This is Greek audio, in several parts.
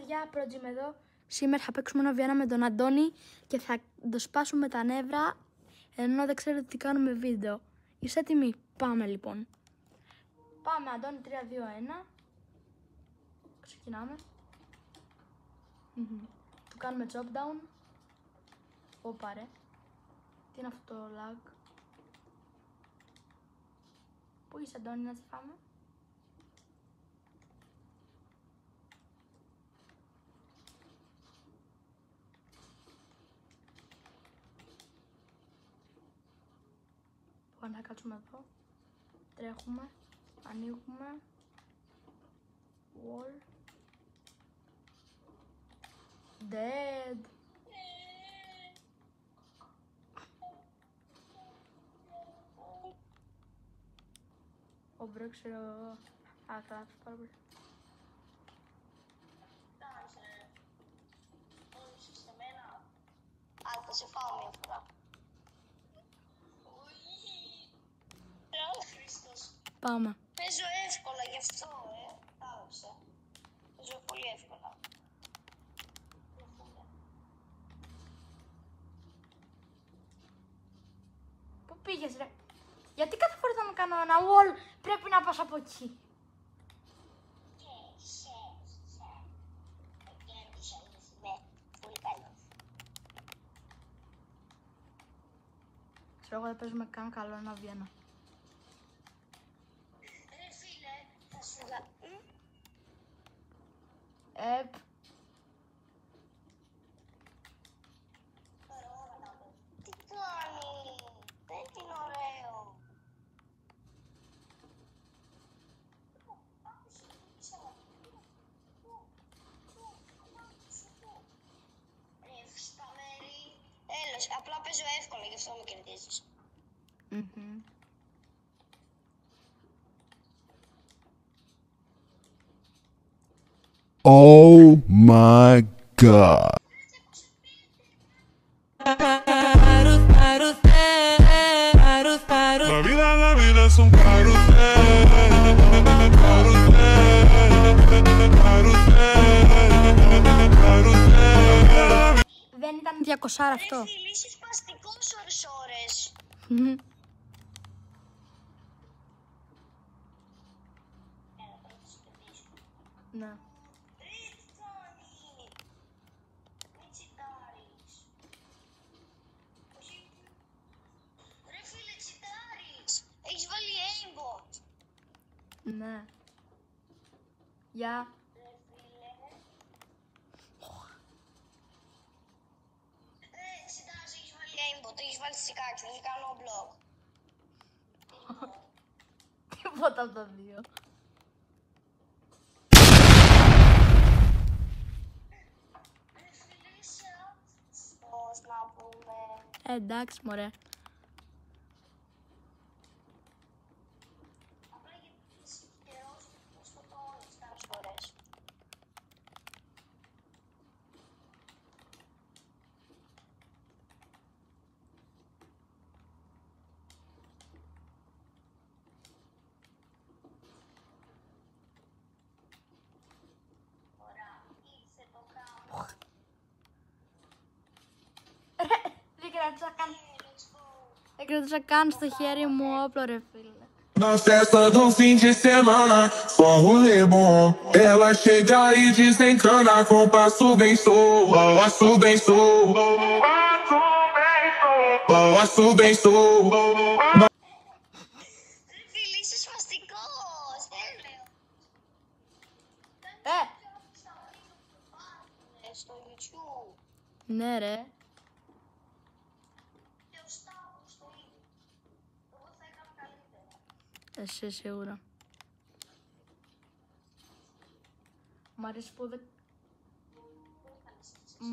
παιδιά, Πρότζιμ εδώ. Σήμερα θα παίξουμε ένα V1 με τον Αντώνη και θα το σπάσουμε τα νεύρα ενώ δεν ξέρετε τι κάνουμε βίντεο. Είστε έτοιμοι? Πάμε λοιπόν. Πάμε Αντώνη, 3, 2, 1. Ξεκινάμε. Του κάνουμε chop down. Ωπα ρε. Τι είναι αυτό το lag? Πού είσαι Αντώνη, να σε φάμε? Πάμε να κάτσουμε εδώ. Τρέχουμε. Ανοίγουμε. Wall. Dead. Ο Μπρέξερ. Α, θα πάρα πολύ. Θα σε φάω μια φορά. Πάμε. Παίζω εύκολα γι' αυτό, Κάλεψε. Παίζω πολύ εύκολα. Πού πήγες ρε? Γιατί κάθε φορά θα μου κάνω ένα wall πρέπει να πας από εκεί? Ξέρω εγώ δεν παίζουμε καν καλό ένα V1. Ρε φίλε, θα σου δω. Τι κάνει? Δεν είναι ωραίο. Έλος, απλά παίζω εύκολα, γι' αυτό με κερδίζεις. Oh my God. La vida es un carrusel, carrusel. Δεν ήταν 200 αυτό. Ρε φίλε, είσαι σπαστικός ώρες. Ναι. Ρε τι κάνει? Μην τσιτάρεις. Ρε φίλε, τσιτάρεις. Έχεις βάλει aimbot. Ναι. Γεια. Ρε φίλε. Τσιτάρεις, έχεις βάλει aimbot. Έχεις βάλει σικάκι, θα σε κάνω block. Τίποτα από τα δύο. Ρε φίλε, είσαι πώς να πούμε. Εντάξει μωρέ. Απλά γιατί είσαι καιρός που σκοτώνεις κάποιες φορές. Ωραία, ήρθε το κάμπο. Δεν κράτησα καν. Let's go. Δεν κράτησα καν στο χέρι μου όπλο ρε φίλε. Na festa do fim de semana, só rolê bom. Ela chega e desencana com passo bem sou, passo bem sou, passo bem sou. Ρε φίλε, είσαι σπαστικός, έλεο. Στο YouTube. Ναι ρε. Και ο Σταύρος το ίδιο. Εγώ θα έκανα καλύτερα. Εσύ σίγουρα. Μ'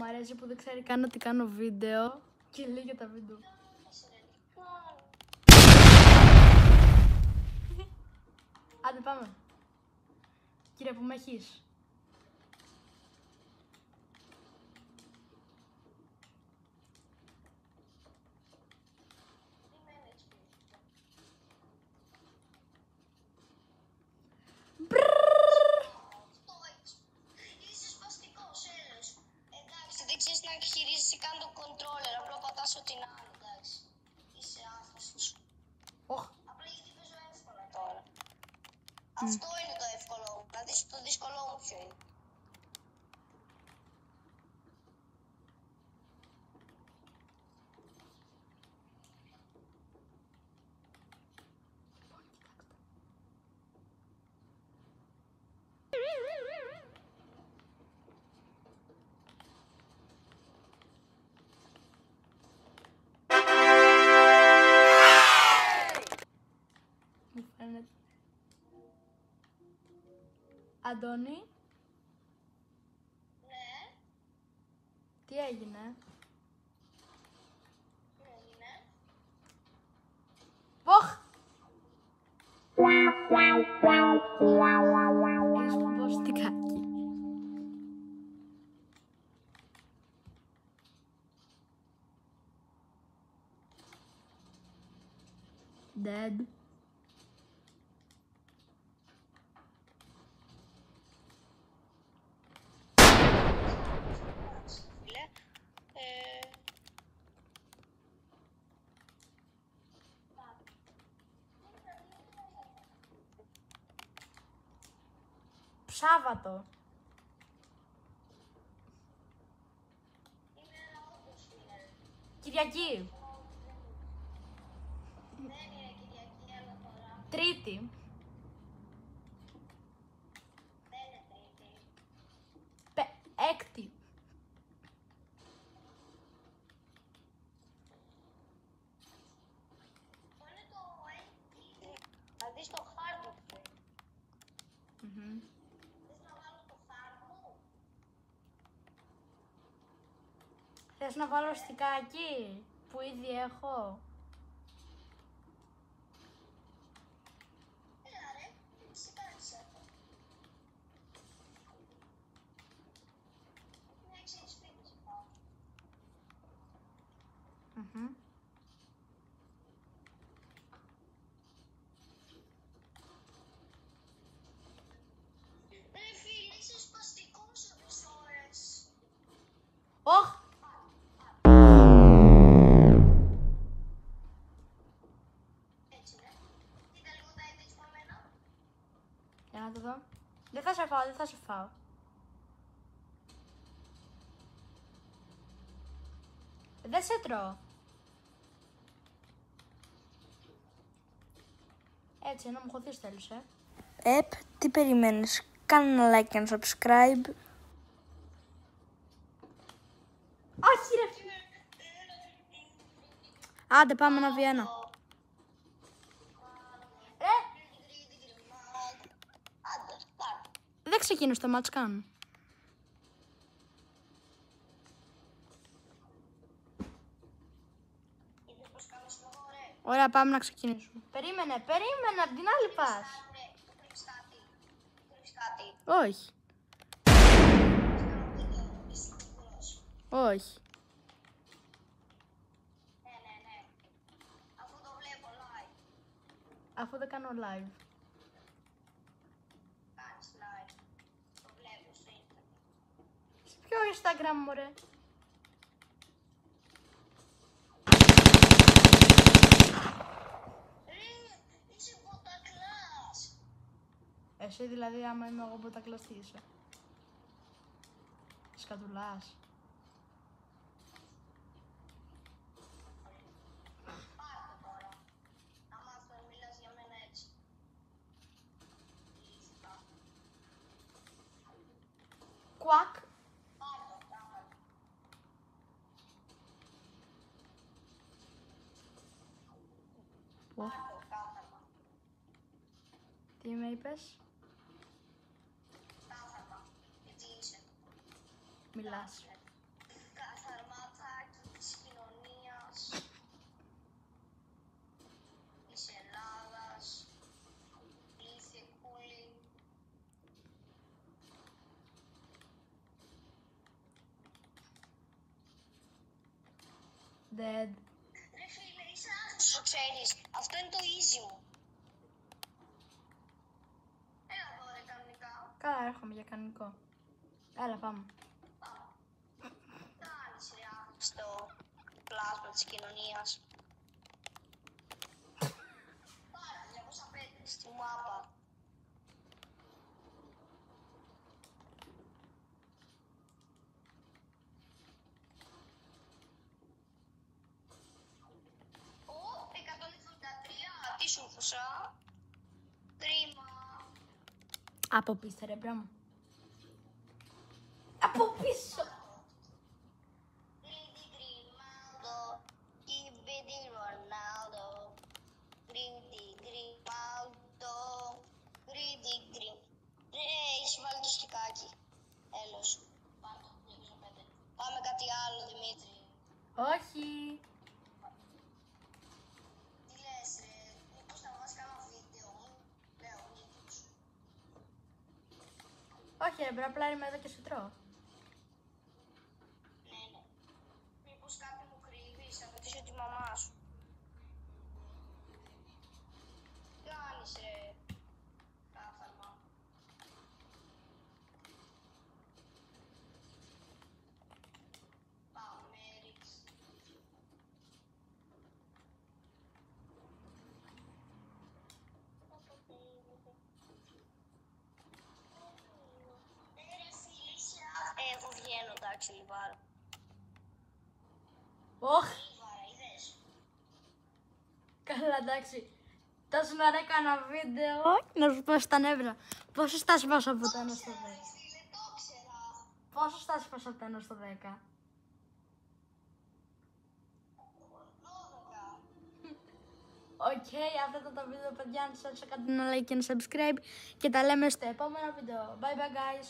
αρέσει που δεν ξέρει καν ότι κάνω βίντεο και λέει για τα βίντεο. Άντε πάμε. Κύριε που με έχεις. Είσαι σπαστικός. την άλλη, εντάξει. Είσαι άφθαστος. Οχ. Απλά γιατί παίζω εύκολα τώρα. Αυτό είναι το εύκολο μου. Να δεις το δύσκολο μου ποιο είναι. Μου φαίνεται. Αντώνη, Ναι, τι έγινε? τι έγινε. Οχ! Έχεις κουμπώσει την κάκι. Dead. Φίλε. Σάββατο. Είναι ένα όντως, φίλε. Κυριακή. Δεν είναι Κυριακή, έλα τώρα. Τρίτη. Δεν είναι Τρίτη. Έκτη. Αυτό είναι το έκτη. Θα δεις το χάρτη του. Θες να βάλω το χάρτη μου. Θες να βάλω στικάκι που ήδη έχω? Έλα ρε, φυσικά έχω. Είναι έξι σπίτες πάω. Ρε φίλε, είσαι σπαστικός αυτές τις ώρες. Οχ! Έτσι ρε. Κοίτα λίγο τα edits που εμένα. Για να το δω. Δεν θα σε φάω, δεν θα σε φάω. Δεν σε τρώω. Έτσι, να μου χωθείς τέλος, τι περιμένεις? Κάνε ένα like και ένα subscribe. Όχι ρε! Άντε πάμε ένα Βιέννα. Άντε, πάρε. Δεν ξεκίνησε το μάτς καν. Είδες πως κάνω slow, ρε. Ωραία, πάμε να ξεκινήσουμε. Περίμενε, απ' την άλλη πας. Ρε, του κρύβεις κάτι. Του κρύβεις κάτι. Όχι, Κάνω βίντεο, είσαι σίγουρος. όχι. Ναι. Αφού το βλέπω live. Αφού δεν κάνω live. Κάνεις live. Το βλέπω στο ίντερνετ. Σε ποιο Instagram, μωρέ? Ρε, είσαι ποτακλάς. Εσύ δηλαδή, άμα είμαι εγώ ποτακλάς, τι είσαι? Σκατουλάς. Πάρ' το τώρα. Να μάθω να μιλάς για μένα έτσι. Λύσικα. Κουακ. Πάρ' το, κάμερα. Πάρ' το, κάθαρμα. Τι με είπες? Κάθαρμα. Έτσι είσαι. Μιλάς. Καθαρματάκι της κοινωνίας, της Ελλάδας, ηλίθιε κούλη. Dead. Ρε φίλε, είσαι άχρηστο, ξέρεις. Αυτό είναι το easy μου. Έλα εδώ ρε κανονικά. Καλά, έρχομαι για κανονικό. Έλα, πάμε. Κάνεις ρε άχρηστο. πλάσμα της κοινωνίας. Πάρα 205 στη μάπα. Ω, 173, τι σου φούσα. Κρίμα. Από πίσω ρε μπράμο. Από πίσω. Gridi Grimaldo, chi vedi Ronaldo. Gridi Grimaldo, Gridi Grim. Έχει βάλει το στικάκι. Έλος. Πάμε κάτι άλλο, Δημήτρη. Όχι. Τι λες ρε, μήπως θα βγάλεις κάνα βίντεο μου. Λέω, μήπως. Όχι ρε μπρά, απλά είμαι εδώ και σου τρώω. Ναι. Μήπως κάτι μου κρύβεις, θα ρωτήσω τη μαμά σου. Τι κάνεις ρε, κάθαρμα. Πάμε, ρίξ. Ρε φίλισσα. Εγώ βγαίνω, εντάξει, λιβάρο. Ωχ. Λιβάρα, είδες. Καλά εντάξει. Τόσο ώρα έκανα βίντεο. Να σου πω στα νεύρα. Πόσο στα σπάσα από το 1 στο 10. Φίλε, το ξέρα. Πόσο στα σπάσα από το 1 στο 10. 12. Οκ, αυτό ήταν το βίντεο παιδιά. Αν σας άρεσε κάντε ένα like και ένα subscribe. Και τα λέμε στο επόμενο βίντεο. Bye bye guys.